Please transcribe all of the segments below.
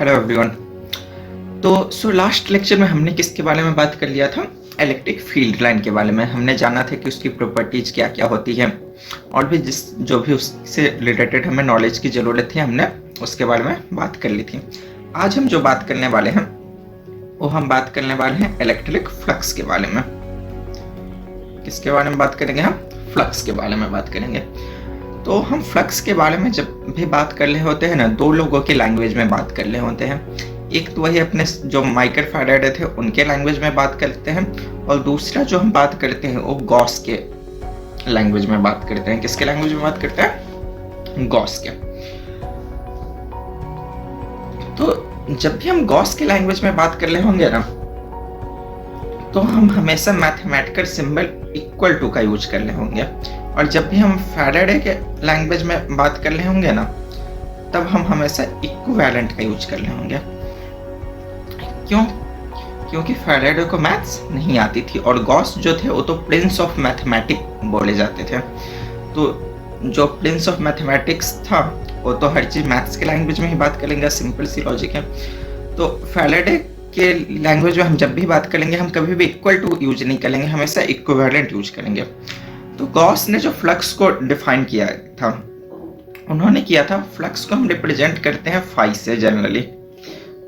Hello everyone. तो last lecture में हमने किसके बारे में बात कर लिया था? इलेक्ट्रिक फील्ड लाइन के बारे में। हमने जाना था कि उसकी प्रॉपर्टीज क्या क्या होती है और भी जो भी उससे रिलेटेड हमें नॉलेज की ज़रूरत थी हमने उसके बारे में बात कर ली थी। आज हम जो बात करने वाले हैं वो हम बात करने वाले हैं इलेक्ट्रिक फ्लक्स के बारे में। किसके बारे में बात करेंगे? हम फ्लक्स के बारे में बात करेंगे। तो हम फ्लक्स के बारे में जब भी बात कर रहे होते हैं ना, दो लोगों की लैंग्वेज में बात कर रहे होते हैं। एक तो वही अपने जो माइकल फैराडे थे उनके लैंग्वेज में बात करते हैं, और दूसरा जो हम बात करते हैं वो गॉस के लैंग्वेज में बात करते हैं। किसके लैंग्वेज में बात करते हैं? गॉस के। तो जब भी हम गॉस के लैंग्वेज में बात कर रहे होंगे ना, तो हम हमेशा मैथमेटिकल सिंबल इक्वल टू का यूज कर रहे होंगे, और जब भी हम फैराडे के लैंग्वेज में बात कर रहे होंगे ना, तब हम हमेशा इक्विवेलेंट का यूज कर रहे होंगे। क्यों? क्योंकि फैराडे को मैथ्स नहीं आती थी, और गॉस जो थे वो तो प्रिंस ऑफ मैथमेटिक्स बोले जाते थे। तो जो प्रिंस ऑफ मैथमेटिक्स था वो तो हर चीज मैथ्स के लैंग्वेज में ही बात करेंगे, सिंपल सी लॉजिक है। तो फैराडे के लैंग्वेज में हम जब भी बात करेंगे हम कभी भी इक्वल टू यूज नहीं करेंगे, हमेशा इक्विवेलेंट यूज करेंगे। तो गॉस ने जो फ्लक्स को डिफाइन किया था, उन्होंने किया था फ्लक्स को हम रिप्रेजेंट करते हैं फाई से जनरली।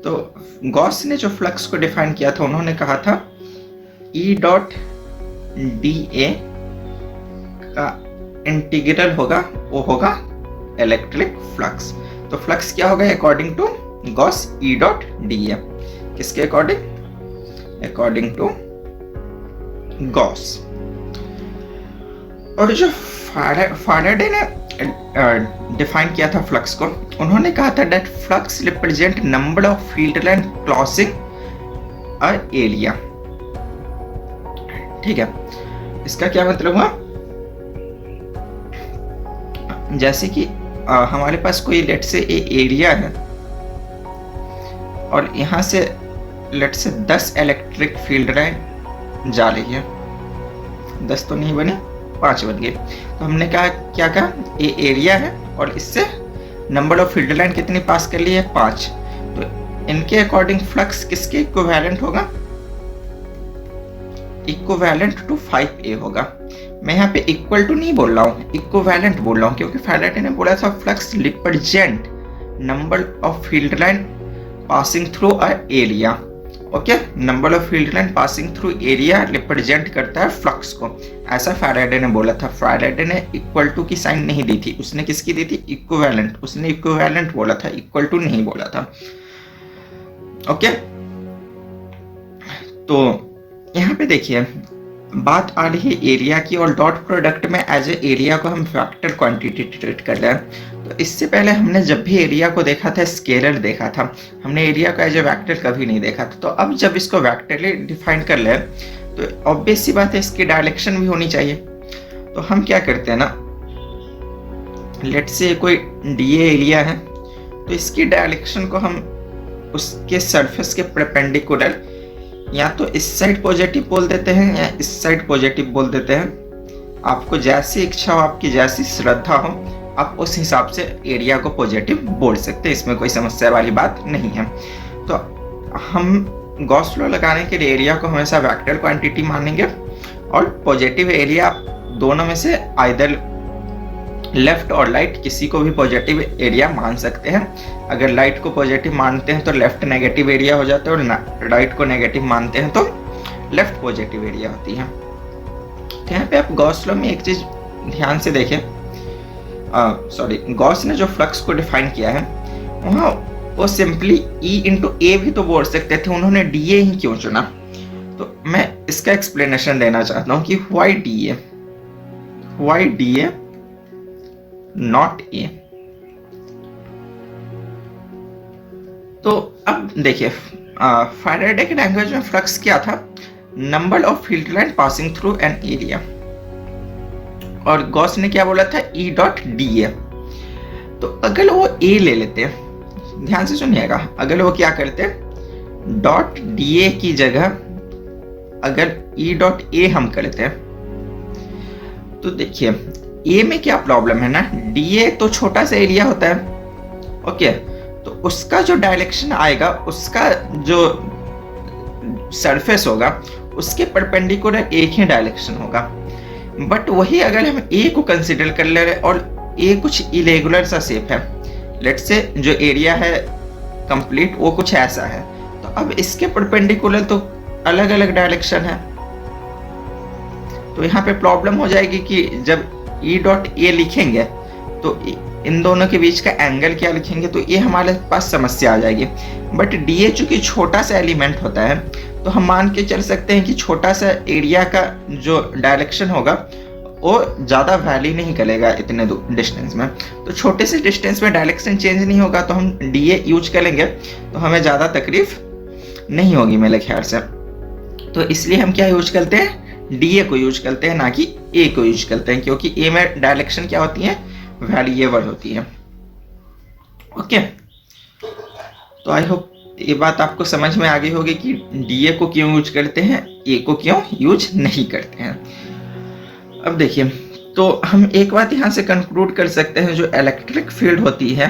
तो गॉस ने जो फ्लक्स को डिफाइन किया था, उन्होंने कहा था E डॉट dA का इंटीग्रल होगा, वो होगा इलेक्ट्रिक फ्लक्स। तो फ्लक्स क्या होगा according to Gauss? E dot dA। किसके अकॉर्डिंग? According to Gauss. और जो फैराडे ने डिफाइन किया था फ्लक्स को, उन्होंने कहा था that flux represent number of field line crossing a area. ठीक है, इसका क्या मतलब हुआ? जैसे कि हमारे पास कोई लेट से एरिया है, और यहाँ से लेट से 10 इलेक्ट्रिक फील्ड लाइन जा रही है। 10 तो नहीं बनी, 5 बन गए। तो हमने कहा क्या कहा? ये एरिया है और इससे नंबर ऑफ फील्ड लाइन कितनी पास कर ली है? 5। तो इनके अकॉर्डिंग फ्लक्स किसके इक्विवेलेंट होगा? इक्विवेलेंट टू 5A होगा। मैं यहाँ पे इक्वल टू नहीं बोल रहा हूँ, इक्विवेलेंट बोल रहा हूँ, क्योंकि फैराडे ने बोला था flux represent number of field line passing through a area. Okay, number of field line passing through area represent करता है फ्लक्स को, ऐसा फैराडे ने बोला था। फैराडे ने इक्वल टू की साइन नहीं दी थी, उसने किसकी दी थी? इक्विवेलेंट। उसने इक्विवेलेंट बोला था, इक्वल टू नहीं बोला था। ओके, तो यहाँ पे देखिए बात आ रही है एरिया की, और डॉट प्रोडक्ट में एज ए एरिया को हम फैक्टर क्वांटिटी ट्रीट कर रहे हैं। तो इससे पहले हमने जब भी एरिया को देखा था स्केलर देखा था, हमने एरिया को एज ए वेक्टर कभी नहीं देखा था। तो अब जब इसको वेक्टरली डिफाइन कर ले तो ऑब्वियस सी बात है इसकी डायरेक्शन भी होनी चाहिए। तो हम क्या करते हैं ना, लेट से कोई डीए एरिया है, तो इसकी डायरेक्शन को हम उसके सरफेस के परपेंडिकुलर या तो इस साइड पॉजिटिव बोल देते हैं या इस साइड पॉजिटिव बोल देते हैं। आपको जैसी इच्छा हो, आपकी जैसी श्रद्धा हो, आप उस हिसाब से एरिया को पॉजिटिव बोल सकते हैं, इसमें कोई समस्या वाली बात नहीं है। तो हम गॉस लॉ लगाने के लिए एरिया को हमेशा वेक्टर क्वांटिटी मानेंगे, और पॉजिटिव एरिया दोनों में से आइदर लेफ्ट और राइट किसी को भी पॉजिटिव एरिया मान सकते हैं। अगर राइट को पॉजिटिव मानते हैं तो लेफ्ट नेगेटिव एरिया हो जाता है, और राइट को नेगेटिव मानते हैं तो लेफ्ट पॉजिटिव एरिया होती है। तो यहाँ पे आप गॉस लॉ में एक चीज ध्यान से देखें, गॉस ने जो फ्लक्स को डिफाइन किया है वहाँ वो सिंपली E इंटू ए भी तो बोल सकते थे, उन्होंने DA ही क्यों चुना? तो मैं इसका एक्सप्लेनेशन देना चाहता हूँ कि why DA नॉट A। तो अब देखिए फैराडे के लैंग्वेज में फ्लक्स क्या था? Number of field line passing through an area, और गॉस ने क्या बोला था? E dot dA। तो अगर वो A ले लेते, ध्यान से सुनिएगा, अगर वो क्या करते डॉट dA की जगह अगर E डॉट A हम करते, तो देखिए ए में क्या प्रॉब्लम है ना, डीए तो छोटा सा एरिया होता है, ओके, तो उसका जो डायरेक्शन आएगा, उसका जो सरफेस होगा, उसके परपेंडिकुलर एक ही डायरेक्शन होगा। बट वही अगर हम ए को कंसिडर कर ले रहे और ए कुछ इरेगुलर सा शेप है, लेट्स से जो एरिया है कंप्लीट वो कुछ ऐसा है, तो अब इसके परपेंडिकुलर तो अलग अलग डायरेक्शन है। तो यहाँ पे प्रॉब्लम हो जाएगी कि जब ई डॉट ए लिखेंगे तो इन दोनों के बीच का एंगल क्या लिखेंगे, तो ये हमारे पास समस्या आ जाएगी। बट डी ए चूंकि छोटा सा एलिमेंट होता है, तो हम मान के चल सकते हैं कि छोटा सा एरिया का जो डायरेक्शन होगा वो ज़्यादा वैली नहीं करेगा इतने डिस्टेंस में। तो छोटे से डिस्टेंस में डायरेक्शन चेंज नहीं होगा, तो हम डी ए यूज करेंगे तो हमें ज़्यादा तकलीफ नहीं होगी मेरे ख्याल से। तो इसलिए हम क्या यूज करते हैं, डी ए को यूज करते हैं, ना कि ए को यूज करते हैं, क्योंकि ए में डायरेक्शन क्या होती है, वैरिएबल होती है। ओके, तो आई होप ये बात आपको समझ में आ गई होगी कि डी ए को क्यों यूज करते हैं, ए को क्यों यूज नहीं करते हैं। अब देखिए, तो हम एक बात यहाँ से कंक्लूड कर सकते हैं, जो इलेक्ट्रिक फील्ड होती है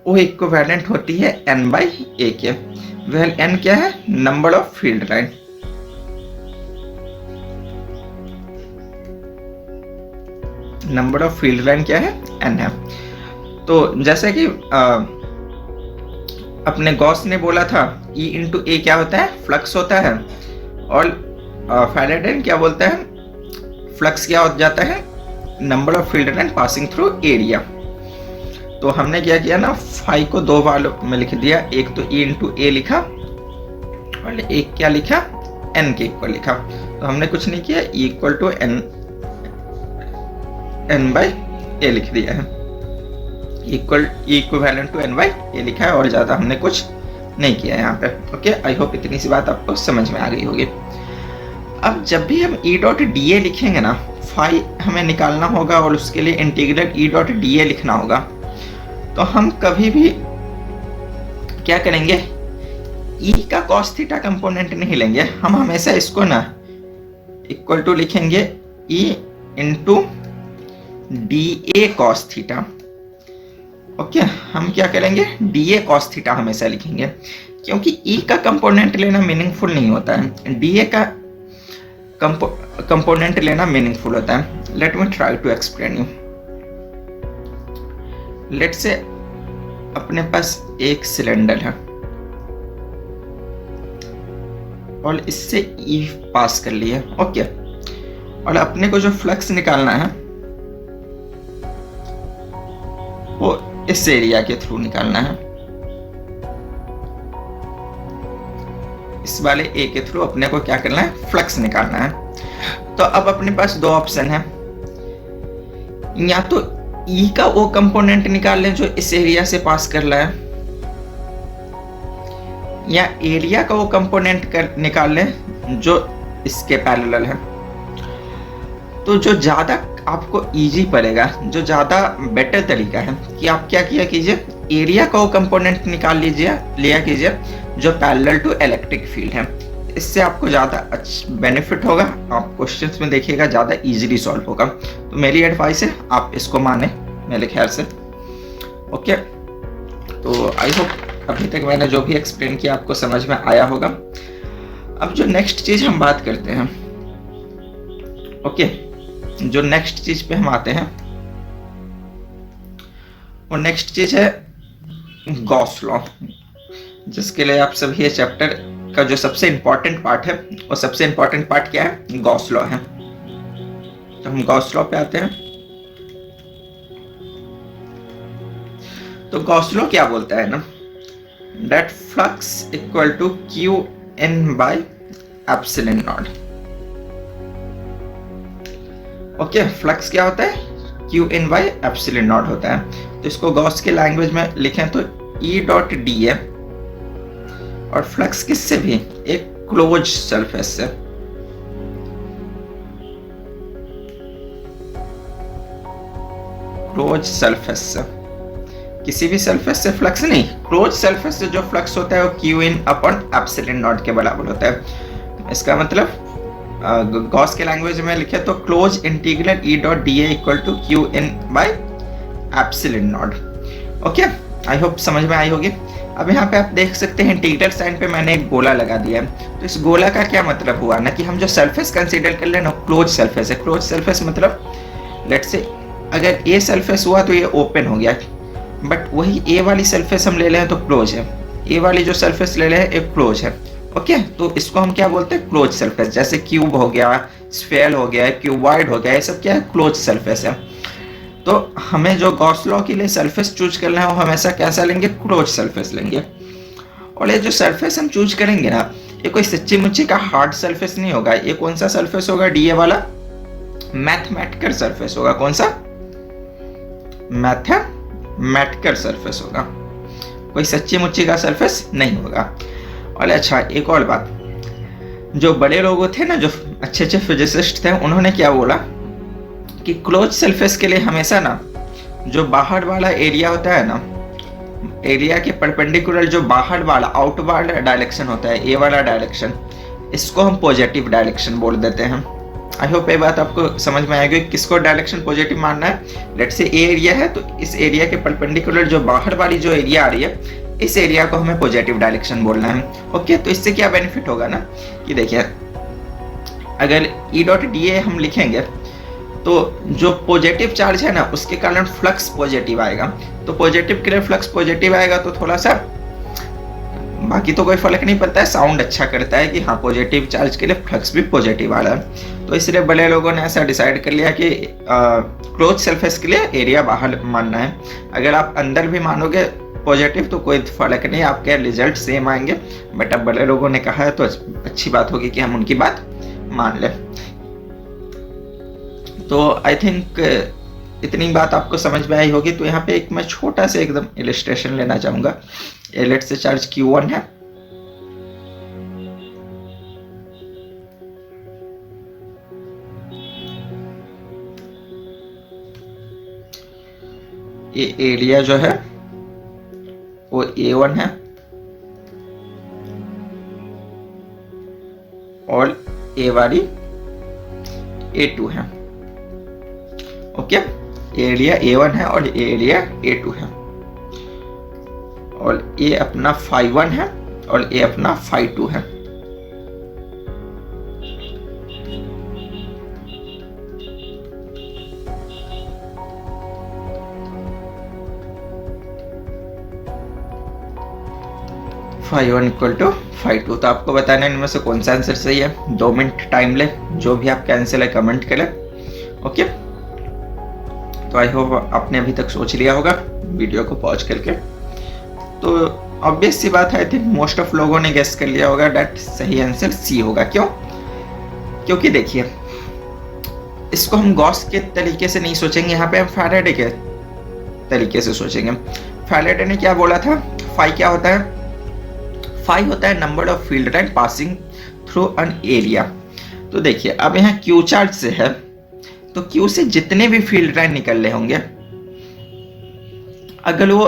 वो इक्विवेलेंट होती है n बाई ए के। वेल n क्या है, number of field line. Number of field line क्या है, n है। तो जैसे कि अपने गॉस ने बोला था E इंटू ए क्या होता है, फ्लक्स होता है, और फैराडे क्या बोलता है, फ्लक्स क्या हो जाता है, number of field line passing through area. तो हमने क्या किया ना, फाई को दो वालों में लिख दिया, एक तो E इंटू ए लिखा और एक क्या लिखा, n के इक्वल लिखा। तो हमने कुछ नहीं किया, E equal to n by A लिख दिया है, equivalent to n by A लिखा है, और ज्यादा हमने कुछ नहीं किया है यहाँ पे। ओके, आई होप इतनी सी बात आपको समझ में आ गई होगी। अब जब भी हम ई डॉट डी ए लिखेंगे ना, फाई हमें निकालना होगा और उसके लिए इंटीग्रल ई डॉट डी ए लिखना होगा। तो हम कभी भी क्या करेंगे, ई का कॉस थीटा कंपोनेंट नहीं लेंगे, हम हमेशा इसको ना इक्वल टू लिखेंगे ई इंटू डी ए कॉस थीटा। ओके, हम क्या करेंगे, डी ए कॉस थीटा हमेशा लिखेंगे, क्योंकि ई का कंपोनेंट लेना मीनिंगफुल नहीं होता है, डी ए का कंपोनेंट लेना मीनिंगफुल होता है। Let me try to explain you. Let say अपने पास एक सिलेंडर है और इससे ई पास कर लिया, ओके, और अपने को जो फ्लक्स निकालना है वो इस एरिया के थ्रू निकालना है, इस वाले ए के थ्रू अपने को क्या करना है, फ्लक्स निकालना है। तो अब अपने पास दो ऑप्शन है, या तो ई का वो कंपोनेंट निकाल लें जो इस एरिया से पास कर रहा है, या एरिया का वो कंपोनेंट निकाल लें जो इसके पैरेलल है। तो जो ज्यादा आपको इजी पड़ेगा, जो ज्यादा बेटर तरीका है कि आप क्या किया कीजिए, एरिया का वो कंपोनेंट निकाल लिया कीजिए जो पैरेलल टू इलेक्ट्रिक फील्ड है। इससे आपको ज्यादा अच्छा बेनिफिट होगा, आप क्वेश्चंस में देखिएगा ज्यादा इजीली सॉल्व होगा। तो मेरी एडवाइस है आप इसको माने मेरे ख्याल से। ओके, तो आई होप अभी तक मैंने जो भी एक्सप्लेन किया आपको समझ में आया होगा। अब जो नेक्स्ट चीज हम बात करते हैं, ओके, जो नेक्स्ट चीज पे हम आते हैं वो नेक्स्ट चीज है गॉस लॉ, जिसके लिए आप सभी ये चैप्टर का जो सबसे इंपॉर्टेंट पार्ट है, वो सबसे इंपॉर्टेंट पार्ट क्या है, गॉस लॉ है। तो हम गॉस लॉ पे आते हैं। तो गॉस लॉ क्या बोलता है ना, that flux equal to q n by epsilon naught. Okay, flux क्या होता है, q n by epsilon naught होता है। तो इसको गॉस के लैंग्वेज में लिखें तो ई डॉट डी है, और फ्लक्स किससे भी, एक क्लोज सरफेस से। क्लोज सरफेस से, किसी भी सरफेस से फ्लक्स नहीं, क्लोज सरफेस से जो फ्लक्स होता है वो Q in upon epsilon not के बराबर होता है। इसका मतलब गॉस के लैंग्वेज में लिखे तो close integral e dot d a equal to q in by epsilon naught. Okay, I hope समझ में आई होगी। अब यहाँ पे आप देख सकते हैं इंटीग्रल साइन पे मैंने एक गोला लगा दिया है। तो इस गोला का क्या मतलब हुआ ना कि हम जो सरफेस कंसीडर कर ले ना क्लोज सरफेस है। क्लोज सरफेस मतलब लेट्स से अगर ए सरफेस हुआ तो ये ओपन हो गया, बट वही ए वाली सरफेस हम ले लें तो क्लोज है। ए वाली जो सरफेस ले लें एक क्लोज है। ओके, तो इसको हम क्या बोलते हैं, क्लोज सरफेस। जैसे क्यूब हो गया, स्फेयर हो गया, क्यूबॉइड हो गया, ये सब क्या है, क्लोज सरफेस है। तो हमें जो गॉस लॉ के लिए सरफेस चूज करना है वो हमेशा कैसा लेंगे, क्लोज सरफेस लेंगे। और ये जो सरफेस हम चूज करेंगे ना, ये कोई सच्ची मुच्ची का हार्ड सरफेस नहीं होगा। ये कौन सा सरफेस होगा, डीए वाला मैथमेटिकल सरफेस होगा। कौन सा, मैथमेटिकल सरफेस होगा, कोई सच्ची मुच्ची का सरफेस नहीं होगा। और अच्छा एक और बात, जो बड़े लोग थे ना, जो अच्छे अच्छे फिजिसिस्ट थे, उन्होंने क्या बोला कि क्लोज सरफेस के लिए हमेशा ना जो बाहर वाला एरिया होता है ना, एरिया के परपेंडिकुलर जो बाहर वाला आउटवर्ड डायरेक्शन होता है, ए वाला डायरेक्शन, इसको हम पॉजिटिव डायरेक्शन बोल देते हैं। आई होप ये बात आपको समझ में आएगी किसको डायरेक्शन पॉजिटिव मानना है। लेट्स से ए एरिया है तो इस एरिया के परपेंडिकुलर जो बाहर वाली जो एरिया आ रही है, इस एरिया को हमें पॉजिटिव डायरेक्शन बोलना है। ओके, तो इससे क्या बेनिफिट होगा ना कि देखिए अगर ई डॉट डी ए हम लिखेंगे तो जो पॉजिटिव चार्ज है ना उसके कारण फ्लक्स पॉजिटिव आएगा। तो पॉजिटिव के लिए फ्लक्स पॉजिटिव आएगा तो थोड़ा सा, बाकी तो कोई फर्क नहीं पड़ता है, साउंड अच्छा करता है कि हाँ पॉजिटिव चार्ज के लिए फ्लक्स भी पॉजिटिव आ रहा है। तो इसलिए बड़े लोगों ने ऐसा डिसाइड कर लिया कि क्लोज सरफेस के लिए एरिया बाहर मानना है। अगर आप अंदर भी मानोगे पॉजिटिव तो कोई फर्क नहीं, आपके रिजल्ट सेम आएंगे। बट अब बड़े लोगों ने कहा है तो अच्छी बात होगी कि हम उनकी बात मान लें। तो आई थिंक इतनी बात आपको समझ में आई होगी। तो यहाँ पे एक मैं छोटा सा एकदम इलिस्ट्रेशन लेना चाहूंगा। लेट से चार्ज Q1 है, ये एरिया जो है वो A1 है और ए वाली A2 है। ओके, एरिया A1 है और एरिया A2 है, और ये अपना φ1 है और ये अपना φ2 है। φ1 इक्वल टू φ2। तो आपको बताना है इनमें से कौन सा आंसर सही है। 2 मिनट टाइम ले, जो भी आपका आंसर है कमेंट करें। ओके, तो आई होप आपने अभी तक सोच लिया होगा वीडियो को पॉज करके। तो ऑब्वियस सी बात है, आई थिंक मोस्ट ऑफ लोगों ने गेस कर लिया होगा दैट सही आंसर सी होगा। क्यों? क्योंकि देखिए इसको हम गॉस के तरीके से नहीं सोचेंगे, यहाँ पे हम फैराडे के तरीके से सोचेंगे। फैराडे ने क्या बोला था, फाई क्या होता है, फाई होता है number of field line passing through an area. तो देखिए अब यहाँ क्यू चार्ज से है तो क्यू से जितने भी फील्ड लाइन निकल रहे होंगे, अगर वो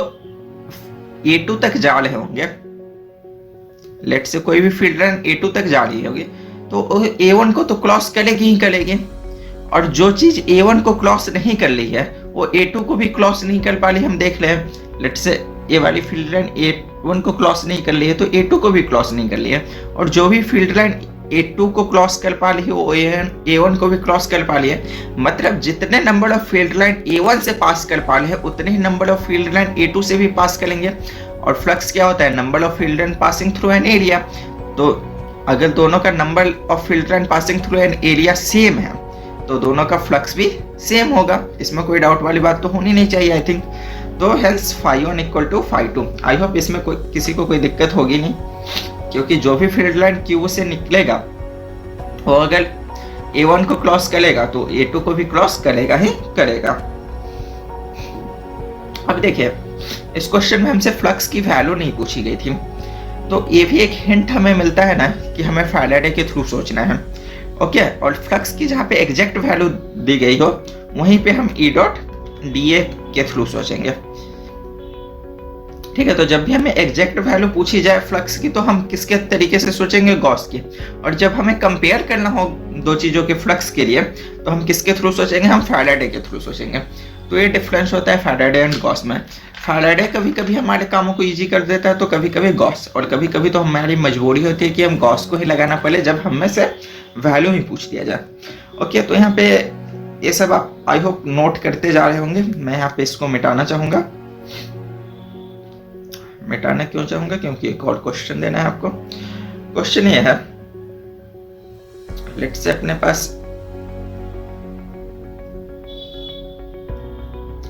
A2 तक जा रहे होंगे, लेट से कोई भी फील्ड लाइन A2 तक जा रही होगी, तो A1 को तो क्रॉस करेगी ही करेगी। और जो चीज A1 को क्रॉस नहीं कर रही है वो A2 को भी क्रॉस नहीं कर पा रही। हम देख रहे हैं लेट से ए वाली फील्ड लाइन A1 को क्रॉस नहीं कर रही है तो A2 को भी क्रॉस नहीं कर रही है, और जो भी फील्ड लाइन A2 को क्रॉस कर पा रही है वो A1 को भी क्रॉस कर पा रही है। मतलब जितने number of field line A1 से पास कर पा रहे हैं उतने ही number of field line A2 से भी पास करेंगे। और फ्लक्स क्या होता है, number of field line passing through an area. तो अगर दोनों का number of field line passing through an area same है तो दोनों का फ्लक्स भी सेम होगा। इसमें कोई डाउट वाली बात तो होनी नहीं चाहिए आई थिंक। तो hence φ1 equal to φ2। I hope इसमें किसी को कोई दिक्कत होगी नहीं, क्योंकि जो भी फील्ड लाइन Q से निकलेगा वो अगर A1 को क्रॉस करेगा तो A2 को भी क्रॉस करेगा ही करेगा। अब देखिए इस क्वेश्चन में हमसे फ्लक्स की वैल्यू नहीं पूछी गई थी, तो ये भी एक हिंट हमें मिलता है ना कि हमें फैराडे के थ्रू सोचना है। ओके, और फ्लक्स की जहाँ पे एग्जैक्ट वैल्यू दी गई हो वहीं पे हम E डॉट DA के थ्रू सोचेंगे। ठीक है, तो जब भी हमें एग्जैक्ट वैल्यू पूछी जाए फ्लक्स की तो हम किसके तरीके से सोचेंगे, गॉस की। और जब हमें कंपेयर करना हो दो चीजों के फ्लक्स के लिए तो हम किसके थ्रू सोचेंगे, हम फैराडे के थ्रू सोचेंगे। तो ये डिफरेंस होता है फैराडे एंड गॉस में। फैराडे कभी कभी हमारे कामों को इजी कर देता है, तो कभी कभी गॉस, और कभी कभी तो हमारी मजबूरी होती है कि हम गॉस को ही लगाना पड़े जब हम में से वैल्यू ही पूछ दिया जाए। ओके, तो यहाँ पे ये सब आप आई होप नोट करते जा रहे होंगे। मैं यहाँ पे इसको मिटाना चाहूंगा। मिटाना क्यों चाहूंगा? क्योंकि एक और क्वेश्चन देना है आपको। क्वेश्चन ये है, लेट्स से अपने पास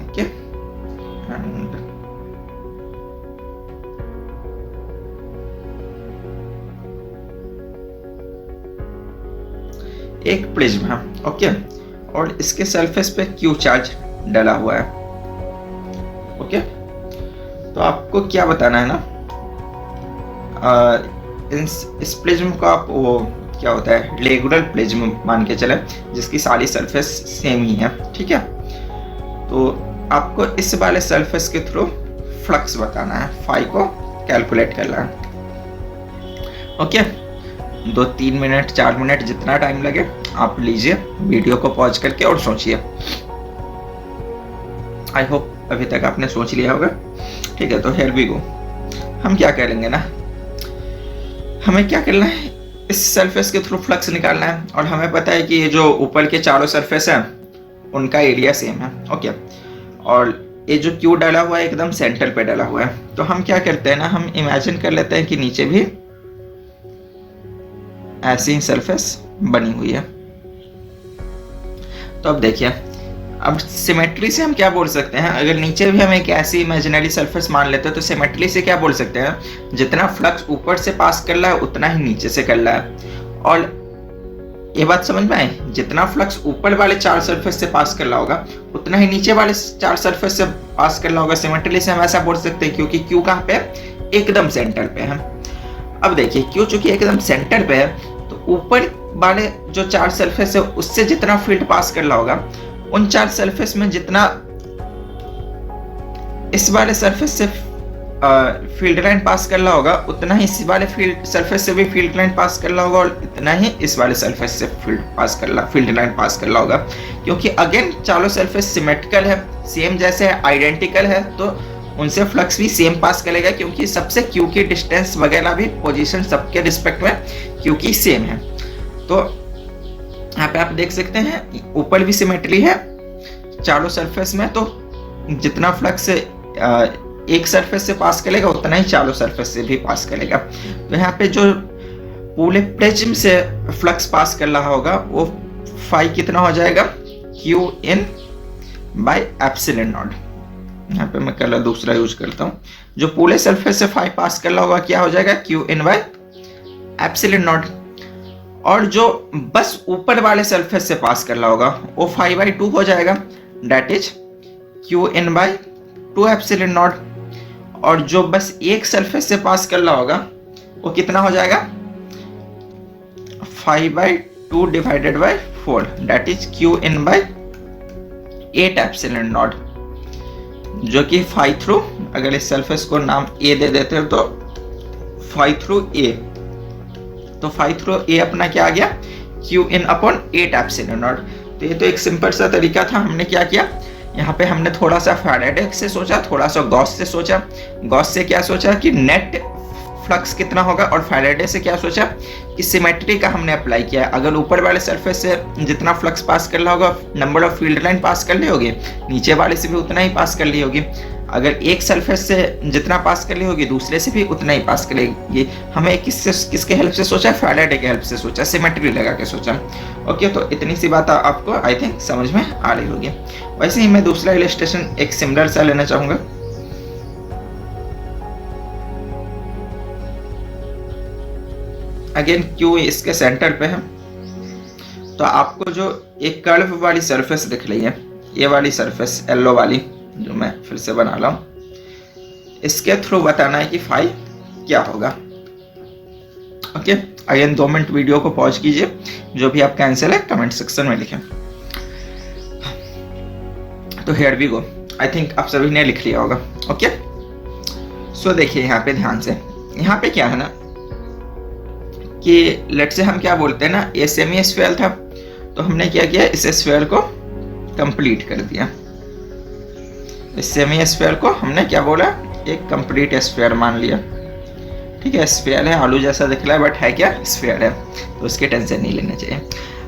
ओके एक प्रिज्म है, ओके, और इसके सरफेस पे क्यू चार्ज डला हुआ है। ओके, तो आपको क्या बताना है ना, इस प्रिज्म को आप वो क्या होता है रेगुलर प्रिज्म मान के चले, जिसकी सारी सरफेस सेम ही है, ठीक है। तो आपको इस वाले सरफेस के थ्रू फ्लक्स बताना है, फाई को कैलकुलेट करना है। ओके, 2-3 मिनट 4 मिनट जितना टाइम लगे आप लीजिए, वीडियो को पॉज करके और सोचिए। आई होप अभी तक आपने सोच लिया होगा। ठीक है, तो हियर वी गो। हम क्या करेंगे ना, हमें क्या करना है, इस सरफेस के थ्रू फ्लक्स निकालना है, और हमें पता है कि ये जो ऊपर के चारों सरफेस हैं उनका एरिया सेम है। ओके, और ये जो क्यू डाला हुआ है एकदम सेंटर पे डाला हुआ है। तो हम क्या करते हैं ना, हम इमेजिन कर लेते हैं कि नीचे भी ऐसी ही सरफेस बनी हुई है। तो अब देखिए, अब सिमेट्री से हम क्या बोल सकते हैं, अगर नीचे भी हम एक ऐसी इमेजिनरी सरफेस मान लेते हैं तो सिमेट्री से क्या बोल सकते हैं, जितना फ्लक्स ऊपर से पास कर रहा है उतना ही नीचे से कर रहा है। और ये बात समझ में आई, जितना फ्लक्स ऊपर वाले 4 सरफेस से पास कर रहा होगा उतना ही नीचे वाले 4 सरफेस से पास कर रहा होगा। सिमेट्री से हम ऐसा बोल सकते हैं क्योंकि क्यू कहाँ पे है, एकदम सेंटर पे है। अब देखिए, क्यू चूंकि एकदम सेंटर पे है तो ऊपर वाले जो 4 सरफेस है उससे जितना फील्ड पास कर रहा होगा, उन 4 सरफेस में जितना इस वाले सरफेस से फील्ड लाइन पास कर रहा होगा उतना ही इस वाले फील्ड सरफेस से भी फील्ड लाइन पास कर रहा होगा, और इतना ही इस वाले सरफेस से फील्ड लाइन पास कर रहा होगा। क्योंकि अगेन चारों सरफेस सिमेट्रिकल है, सेम जैसे आइडेंटिकल है, तो उनसे फ्लक्स भी सेम पास करेगा, क्योंकि सबसे क्यू की डिस्टेंस वगैरह भी पोजीशन सबके रिस्पेक्ट में क्यू की सेम है। तो यहाँ पे आप देख सकते हैं ऊपर भी सिमेट्री है चारों सरफेस में, तो जितना फ्लक्स एक सरफेस से पास करेगा उतना ही चारों सरफेस से भी पास करेगा। तो यहाँ पे जो पूरे प्रिज्म से फ्लक्स पास कर रहा होगा वो फाई कितना हो जाएगा, Q in by epsilon not. यहाँ पे मैं कलर दूसरा यूज करता हूँ। जो पूरे सरफेस से फाई पास कर रहा होगा क्या हो जाएगा, Q in by epsilon naught. और जो बस ऊपर वाले सरफेस से पास कर रहा होगा वो 5/2 हो जाएगा, that is q in by 2 epsilon naught. और जो बस एक सरफेस से पास कर रहा होगा वो कितना हो जाएगा, 5/2 divided by 4, that is q in by 8 epsilon naught. जो कि 5 थ्रू, अगर इस सरफेस को नाम ए दे देते हैं तो 5 थ्रू ए, तो 5 थ्रू ए अपना क्या आ गया, Q in upon 8 epsilon not. तो ये तो एक सिंपल सा तरीका था। हमने क्या किया, यहाँ पे हमने थोड़ा सा फैराडे से सोचा, थोड़ा सा गॉस से सोचा। गॉस से क्या सोचा कि नेट फ्लक्स कितना होगा, और फैराडे से क्या सोचा कि सिमेट्री का हमने अप्लाई किया है। अगर ऊपर वाले सरफेस से जितना फ्लक्स पास कर रहा होगा, नंबर ऑफ फील्ड लाइन पास कर ली होगी, नीचे वाले से भी उतना ही पास कर ली होगी। अगर एक सरफेस से जितना पास कर ली होगी दूसरे से भी उतना ही पास करेगी। हमें किसके हेल्प से सोचा, फैराडे के हेल्प से सोचा, सिमेट्री लगा के सोचा। ओके, तो इतनी सी बात आपको आई थिंक समझ में आ रही होगी। वैसे ही मैं दूसरा इलस्ट्रेशन एक सिमिलर सा लेना चाहूंगा। अगेन क्यू इसके सेंटर पे है, तो आपको जो एक कर्व वाली सरफेस दिख रही है, ये वाली सरफेस येलो वाली जो मैं फिर से बना रहा हूं, इसके थ्रू बताना है कि फाई क्या होगा। ओके, अगेन 2 मिनट वीडियो को पॉज कीजिए, जो भी आपका आंसर है कमेंट सेक्शन में लिखें। तो here we go, I think आप सभी ने लिख लिया होगा। ओके, सो देखिए यहाँ पे ध्यान से, यहाँ पे क्या है ना कि लेट से हम क्या बोलते हैं ना, ये सेमी स्फीयर था, तो हमने क्या किया, इस स्फीयर को कंप्लीट कर दिया। इस सेमी स्फीयर को हमने क्या बोला, एक कंप्लीट स्फीयर मान लिया। ठीक है, स्फीयर है, आलू जैसा दिख रहा है बट है क्या, स्फीयर है, तो उसकी टेंशन नहीं लेना चाहिए।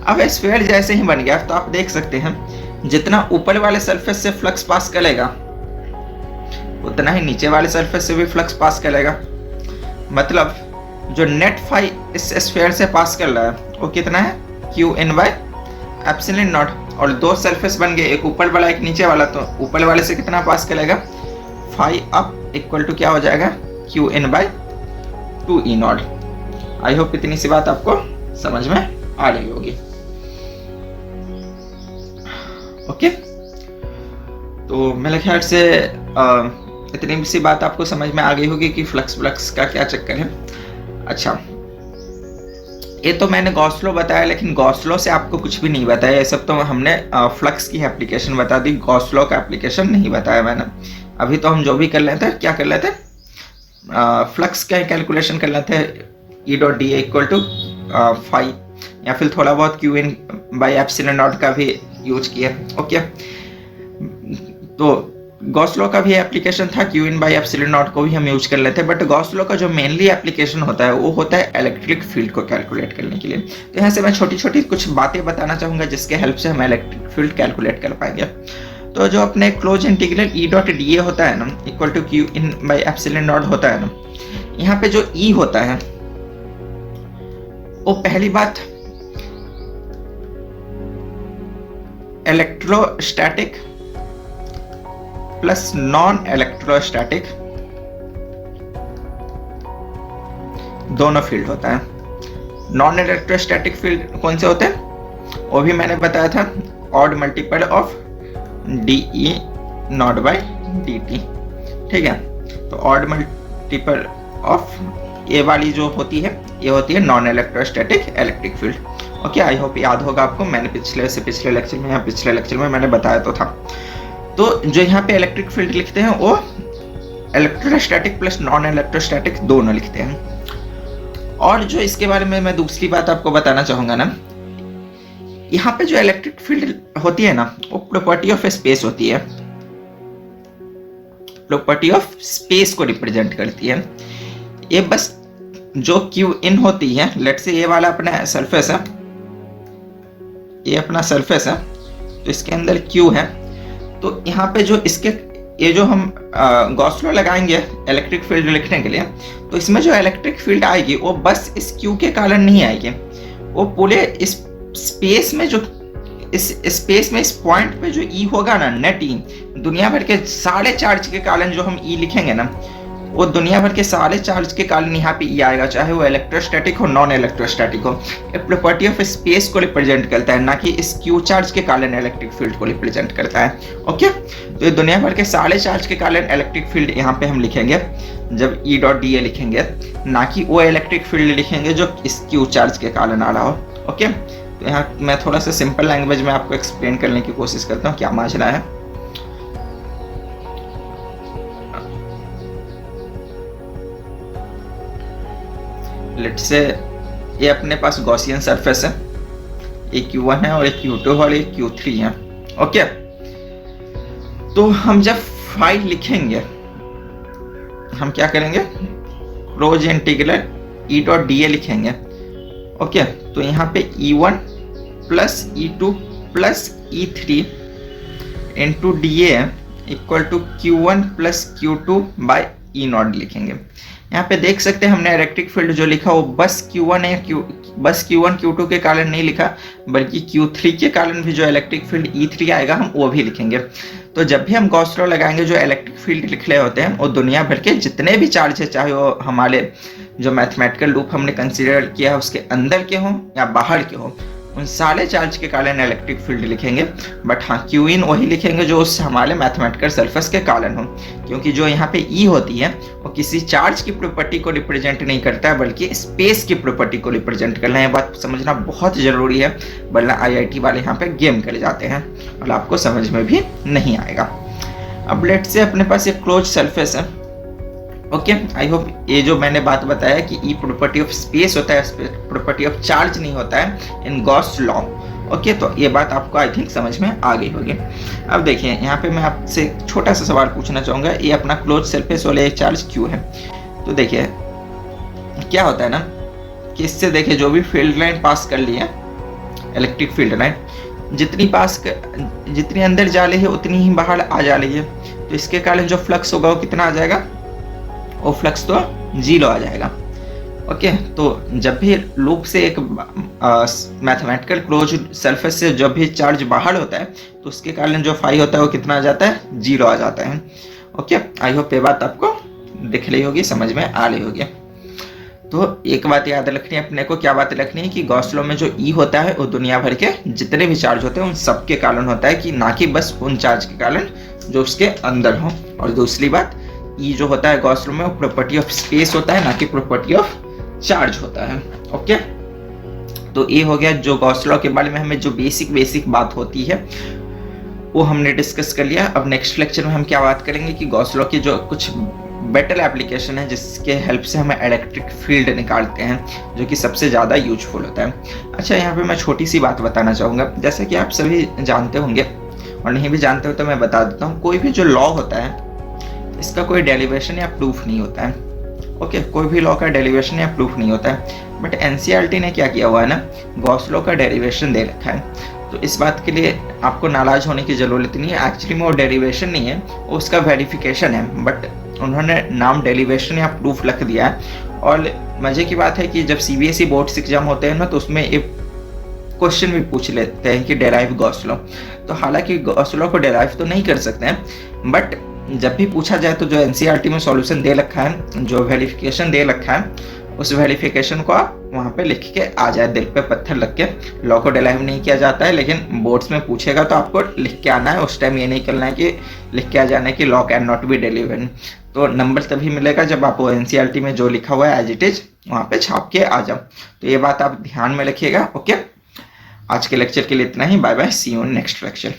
अब स्फीयर जैसे ही बन गया तो आप देख सकते हैं जितना ऊपर वाले सरफेस से फ्लक्स पास करेगा उतना ही नीचे वाले सरफेस से भी फ्लक्स पास करेगा। मतलब जो नेट फाई इस स्फीयर से पास कर रहा है वो कितना है, Q in by epsilon naught. और दो सरफेस बन गए, एक ऊपर वाला एक नीचे वाला, तो ऊपर वाले से कितना पास करेगा, फाई अप इक्वल टू क्या हो जाएगा, Q in by 2 E not. I hope इतनी सी बात आपको समझ में आ रही होगी। ओके, तो मेरे ख्याल से इतनी सी बात आपको समझ में आ गई होगी कि फ्लक्स का क्या चक्कर है। अच्छा, ये तो मैंने गॉस लॉ बताया, लेकिन गॉस लॉ से आपको कुछ भी नहीं बताया। ये सब तो हमने फ्लक्स की एप्लीकेशन बता दी, गॉस लॉ का एप्लीकेशन नहीं बताया मैंने। अभी तो हम जो भी कर लेते हैं, क्या कर लेते हैं, फ्लक्स का कैलकुलेशन कर लेते हैं, e dot d equal to phi, या फिर थोड़ा बहुत q in by epsilon naught का भी यूज किया। ओके, तो गॉस लॉ का भी एप्लीकेशन था, Q in by epsilon not को भी हम यूज कर लेते हैं। बट गॉस लॉ का जो मेनली एप्लीकेशन होता है वो होता है इलेक्ट्रिक फील्ड को कैलकुलेट करने के लिए। तो यहाँ से मैं छोटी छोटी कुछ बातें बताना चाहूंगा जिसके हेल्प से हम इलेक्ट्रिक फील्ड कैलकुलेट कर पाएंगे। तो जो अपने close integral e dot d a होता है ना, equal to q in by epsilon naught होता है ना, यहाँ पे जो ई होता है वो पहली बात इलेक्ट्रोस्टैटिक प्लस नॉन इलेक्ट्रोस्टैटिक दोनों फील्ड होता है। नॉन इलेक्ट्रोस्टैटिक फील्ड कौन से होते हैं, वो भी मैंने बताया था, odd multiple of D E not by D T. ठीक है, तो ऑड मल्टीपल ऑफ ए वाली जो होती है ये होती है non electrostatic electric field. Okay, I hope याद होगा आपको, मैंने पिछले लेक्चर में मैंने बताया तो था। तो जो यहाँ पे इलेक्ट्रिक फील्ड लिखते हैं वो इलेक्ट्रोस्टैटिक प्लस नॉन इलेक्ट्रोस्टैटिक दोनों लिखते हैं। और जो इसके बारे में मैं दूसरी बात आपको बताना चाहूंगा ना, यहाँ पे जो इलेक्ट्रिक फील्ड होती है ना वो प्रॉपर्टी ऑफ स्पेस होती है, प्रॉपर्टी ऑफ स्पेस को रिप्रेजेंट करती है। ये बस जो क्यू इन होती है, लेट्स से ये वाला अपना सरफेस है, ये अपना सरफेस है, तो इसके अंदर क्यू है। तो यहाँ पे जो इसके ये जो हम गॉस लॉ लगाएंगे इलेक्ट्रिक फील्ड लिखने के लिए, तो इसमें जो इलेक्ट्रिक फील्ड आएगी वो बस इस क्यू के कारण नहीं आएगी, वो पूरे इस स्पेस में, जो इस स्पेस में इस पॉइंट पे जो ई होगा ना, नेट ई, दुनिया भर के सारे चार्ज के कारण जो हम ई लिखेंगे ना, वो दुनिया भर के सारे चार्ज के कारण यहाँ पे ई आएगा, चाहे वो इलेक्ट्रोस्टैटिक हो नॉन इलेक्ट्रोस्टैटिक हो। प्रॉपर्टी ऑफ स्पेस को रिप्रेजेंट करता है, ना कि इस क्यू चार्ज के कारण इलेक्ट्रिक फील्ड को रिप्रेजेंट करता है। ओके, तो ये दुनिया भर के सारे चार्ज के कारण इलेक्ट्रिक फील्ड यहाँ पे हम लिखेंगे जब ई डॉट डी ए लिखेंगे, ना कि वो इलेक्ट्रिक फील्ड लिखेंगे जो इस क्यू चार्ज के कारण आ रहा हो। ओके, तो यहाँ मैं थोड़ा सा सिंपल लैंग्वेज में आपको एक्सप्लेन करने की कोशिश करता हूँ क्या माजरा है। लेट्स से ये अपने पास गॉसियन सरफेस है, एक Q1 है और एक Q2 और एक Q3 है। ओके, तो हम जब फाइल लिखेंगे हम क्या करेंगे, close integral e dot d a लिखेंगे। ओके, तो यहाँ पे E1 plus E2 plus E3 into d a equal to Q1 plus Q2 by e naught लिखेंगे। यहाँ पे देख सकते हैं हमने इलेक्ट्रिक फील्ड जो लिखा वो बस Q1 है, बस Q1 Q2 के कारण नहीं लिखा, बल्कि Q3 के कारण भी जो इलेक्ट्रिक फील्ड E3 आएगा हम वो भी लिखेंगे। तो जब भी हम गॉस लॉ लगाएंगे जो इलेक्ट्रिक फील्ड लिख रहे होते हैं वो दुनिया भर के जितने भी चार्ज है, चाहे वो हमारे जो मैथमेटिकल लूप हमने कंसिडर किया है उसके अंदर के हों या बाहर के हों, उन सारे चार्ज के कारण इलेक्ट्रिक फील्ड लिखेंगे। बट हाँ, क्यू इन वही लिखेंगे जो उस हमारे मैथमेटिकल सरफेस के कारण हो, क्योंकि जो यहाँ पे ई होती है वो किसी चार्ज की प्रॉपर्टी को रिप्रेजेंट नहीं करता है, बल्कि स्पेस की प्रॉपर्टी को रिप्रेजेंट करना है। बात समझना बहुत जरूरी है, वरना आईआईटी वाले यहाँ पे गेम कर जाते हैं और आपको समझ में भी नहीं आएगा। अब लेट से अपने पास एक क्लोज सरफेस है। ओके, आई होप ये जो मैंने बात बताया कि ई प्रॉपर्टी ऑफ स्पेस होता है, प्रॉपर्टी ऑफ चार्ज नहीं होता है इन गॉस लॉ। ओके, तो ये बात आपको आई थिंक समझ में आ गई होगी। अब देखिए यहाँ पे मैं आपसे एक छोटा सा सवाल पूछना चाहूँगा, ये अपना क्लोज सरफेस वाले चार्ज क्यों है। तो देखिए क्या होता है ना कि इससे देखिए जो भी फील्ड लाइन पास कर ली है, इलेक्ट्रिक फील्ड लाइन जितनी अंदर जा रही है उतनी ही बाहर आ जा रही है, तो इसके कारण जो फ्लक्स होगा वो कितना आ जाएगा, वो फ्लक्स तो 0 आ जाएगा। ओके, तो जब भी लूप से एक मैथमेटिकल क्लोज सरफेस से जब भी चार्ज बाहर होता है तो उसके कारण जो फाई होता है वो कितना आ जाता है, 0 आ जाता है। ओके, आई होप ये बात आपको दिख रही होगी, समझ में आ रही होगी। तो एक बात याद रखनी है अपने को, क्या बात रखनी है कि गॉस लॉ में जो ई होता है वो दुनिया भर के जितने भी चार्ज होते हैं उन सब के कारण होता है, कि ना कि बस उन चार्ज के कारण जो उसके अंदर हो। और दूसरी बात, ई जो होता है गॉस लॉ में वो प्रॉपर्टी ऑफ स्पेस होता है, ना कि प्रॉपर्टी ऑफ चार्ज होता है। ओके, तो ये हो गया जो गॉस लॉ के बारे में हमें जो बेसिक बात होती है वो हमने डिस्कस कर लिया। अब नेक्स्ट लेक्चर में हम क्या बात करेंगे कि गॉस लॉ की जो कुछ बेटर एप्लीकेशन है जिसके हेल्प से हमें इलेक्ट्रिक फील्ड निकालते हैं, जो कि सबसे ज़्यादा यूजफुल होता है। अच्छा, यहाँ पे मैं छोटी सी बात बताना चाहूँगा, जैसे कि आप सभी जानते होंगे और नहीं भी जानते हो तो मैं बता देता हूँ, कोई भी जो लॉ होता है इसका कोई डेरिवेशन या प्रूफ नहीं होता है। ओके, कोई भी लॉ का डेरिवेशन या प्रूफ नहीं होता है, बट एनसीईआरटी ने क्या किया हुआ है ना, गॉस लॉ का डेरिवेशन दे रखा है। तो इस बात के लिए आपको नाराज होने की ज़रूरत नहीं है, एक्चुअली में वो डेरिवेशन नहीं है, वो उसका वेरिफिकेशन है, बट उन्होंने नाम डेरिवेशन या प्रूफ लिख दिया है। और मज़े की बात है कि जब सीबीएसई बोर्ड्स एग्जाम होते हैं ना तो उसमें एक क्वेश्चन भी पूछ लेते हैं कि डेराइव गॉस लॉ। तो हालांकि गॉस लॉ को डेराइव तो नहीं कर सकते हैं, बट जब भी पूछा जाए तो जो एनसीईआरटी में सॉल्यूशन दे रखा है, जो वेरिफिकेशन दे रखा है, उस वेरिफिकेशन को आप वहाँ पे लिख के आ जाए, दिल पे पत्थर लग के। लॉ को डेराइव नहीं किया जाता है, लेकिन बोर्ड्स में पूछेगा तो आपको लिख के आना है। उस टाइम ये नहीं करना है कि लिख के आ जाना है कि law can not be delivered. तो नंबर तभी मिलेगा जब आप एनसीईआरटी में जो लिखा हुआ है एज इट इज वहाँ पे छाप के आ जाओ। तो ये बात आप ध्यान में रखिएगा। ओके, आज के लेक्चर के लिए इतना ही। Bye bye, see you in next lecture.